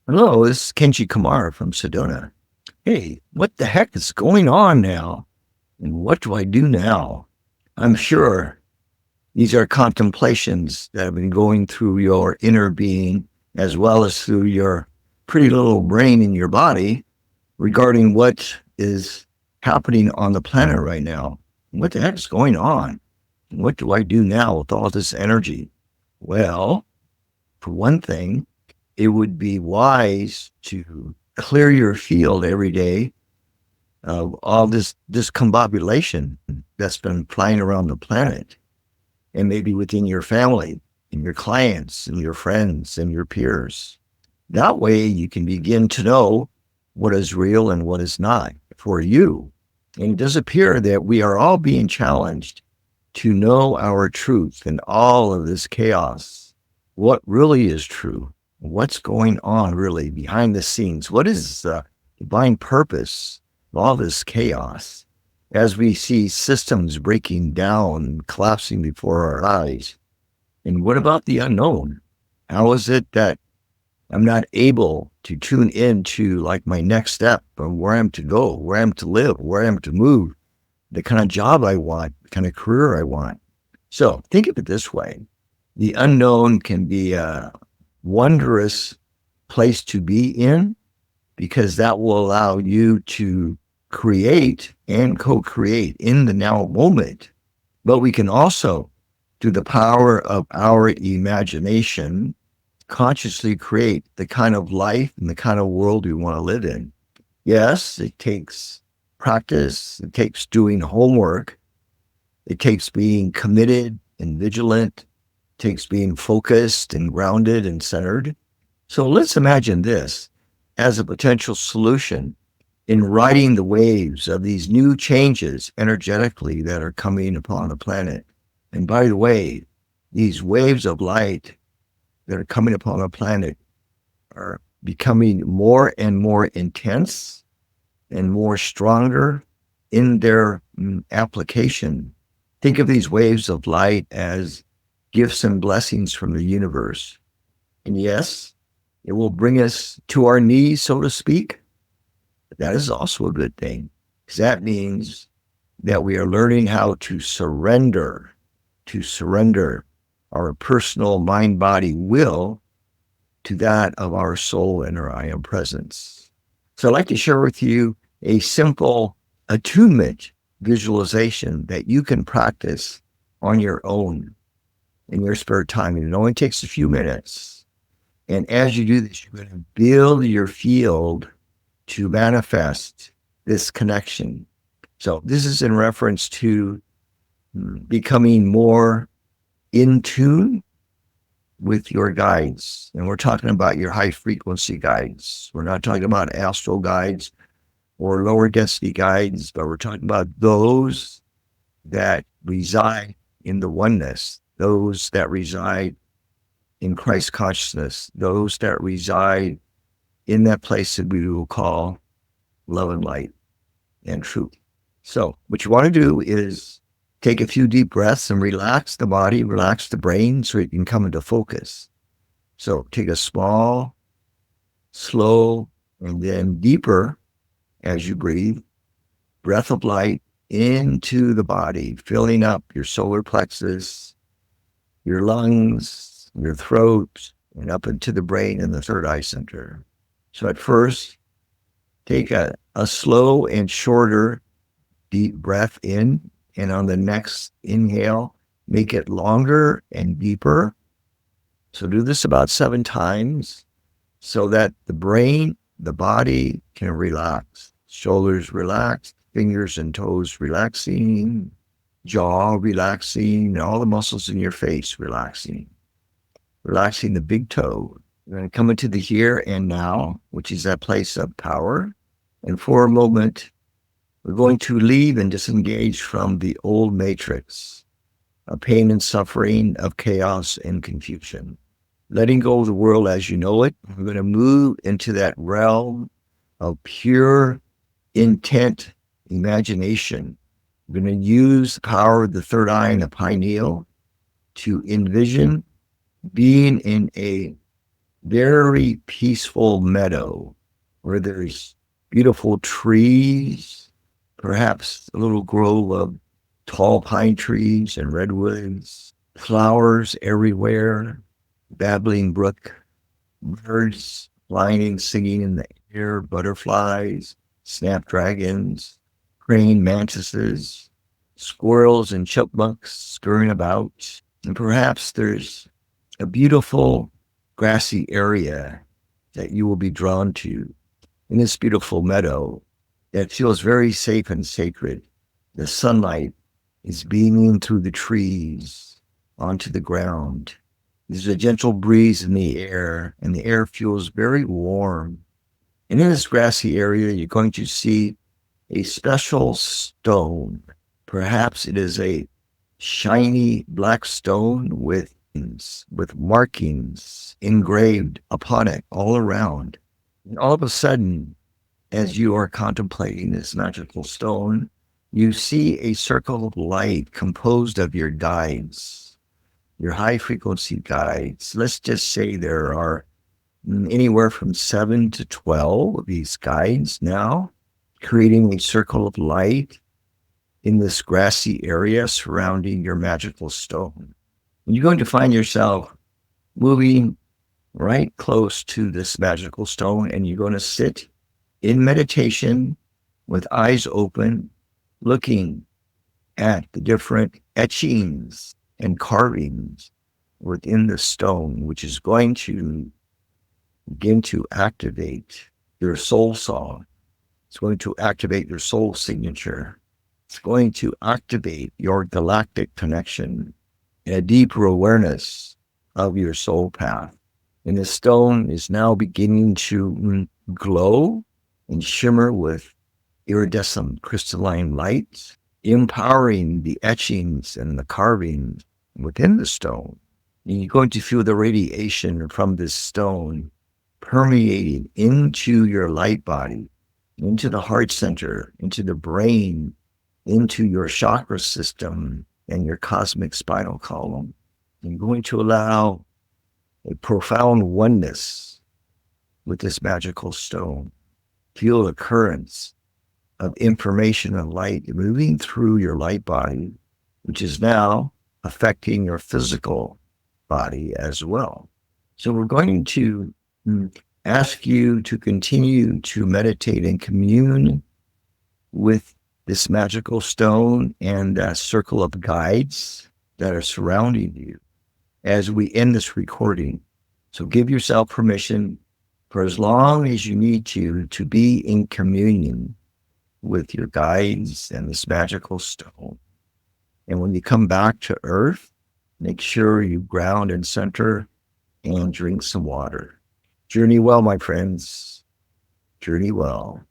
Hello, this is Kenji Kumar from Sedona. Hey, what the heck is going on now? And what do I do now? I'm sure these are contemplations that have been going through your inner being as well as through your pretty little brain in your body regarding what is happening on the planet right now. What the heck is going on? What do I do now with all this energy? Well, for one thing, it would be wise to clear your field every day of all this discombobulation that's been flying around the planet, and maybe within your family and your clients and your friends and your peers. That way you can begin to know what is real and what is not for you. And it does appear that we are all being challenged to know our truth in all of this chaos. What really is true? What's going on really behind the scenes? What is the divine purpose of all this chaos as we see systems breaking down, collapsing before our eyes? And what about the unknown? How is it that I'm not able to tune into like my next step or where I'm to go, where I'm to live, where I'm to move, the kind of job I want, the kind of career I want? So think of it this way. The unknown can be a wondrous place to be in because that will allow you to create and co-create in the now moment. But we can also, through the power of our imagination, consciously create the kind of life and the kind of world we want to live in. Yes, it takes practice, it takes doing homework, it takes being committed and vigilant, it takes being focused and grounded and centered. So let's imagine this as a potential solution in riding the waves of these new changes energetically that are coming upon the planet. And by the way, these waves of light that are coming upon the planet are becoming more and more intense and more stronger in their application. Think of these waves of light as gifts and blessings from the universe. And yes, it will bring us to our knees, so to speak. But that is also a good thing, because that means that we are learning how to surrender our personal mind, body, will to that of our soul and our I am presence. So I'd like to share with you a simple attunement visualization that you can practice on your own in your spare time. And it only takes a few minutes. And as you do this, you're going to build your field to manifest this connection. So this is in reference to becoming more in tune with your guides. And we're talking about your high frequency guides. We're not talking about astral guides or lower density guides, but we're talking about those that reside in the oneness, those that reside in Christ consciousness, those that reside in that place that we will call love and light and truth. So what you want to do is take a few deep breaths and relax the body, relax the brain so it can come into focus. So take a small, slow, and then deeper as you breathe, breath of light into the body, filling up your solar plexus, your lungs, your throat, and up into the brain and the third eye center. So at first, take a slow and shorter deep breath in, and on the next inhale, make it longer and deeper. So do this about 7 times so that the brain, the body can relax. Shoulders relaxed, fingers and toes relaxing, jaw relaxing, and all the muscles in your face relaxing. Relaxing the big toe. We're going to come into the here and now, which is that place of power. And for a moment, we're going to leave and disengage from the old matrix of pain and suffering, of chaos and confusion. Letting go of the world as you know it, we're going to move into that realm of pure intent, imagination. We're going to use the power of the third eye and the pineal to envision being in a very peaceful meadow where there's beautiful trees, perhaps a little grove of tall pine trees and redwoods, flowers everywhere, babbling brook, birds flying, singing in the air, butterflies, snapdragons, praying mantises, squirrels and chipmunks scurrying about. And perhaps there's a beautiful grassy area that you will be drawn to in this beautiful meadow that feels very safe and sacred. The sunlight is beaming through the trees onto the ground. There's a gentle breeze in the air, and the air feels very warm. And in this grassy area, you're going to see a special stone. Perhaps it is a shiny black stone with markings engraved upon it all around. And all of a sudden, as you are contemplating this magical stone, you see a circle of light composed of your guides, your high frequency guides. Let's just say there are anywhere from 7 to 12 of these guides now, creating a circle of light in this grassy area surrounding your magical stone. And you're going to find yourself moving right close to this magical stone, and you're going to sit in meditation with eyes open, looking at the different etchings and carvings within the stone, which is going to begin to activate your soul song. It's going to activate your soul signature. It's going to activate your galactic connection and a deeper awareness of your soul path. And the stone is now beginning to glow and shimmer with iridescent crystalline light, empowering the etchings and the carvings within the stone. And you're going to feel the radiation from this stone permeating into your light body, into the heart center, into the brain, into your chakra system and your cosmic spinal column. You're going to allow a profound oneness with this magical stone. Feel the currents of information and light moving through your light body, which is now affecting your physical body as well. So we're going to ask you to continue to meditate and commune with this magical stone and that circle of guides that are surrounding you as we end this recording. So give yourself permission for as long as you need to be in communion with your guides and this magical stone. And when you come back to Earth, make sure you ground and center and drink some water. Journey well, my friends. Journey well.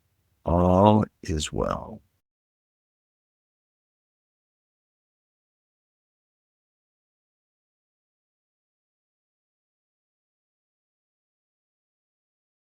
All is well.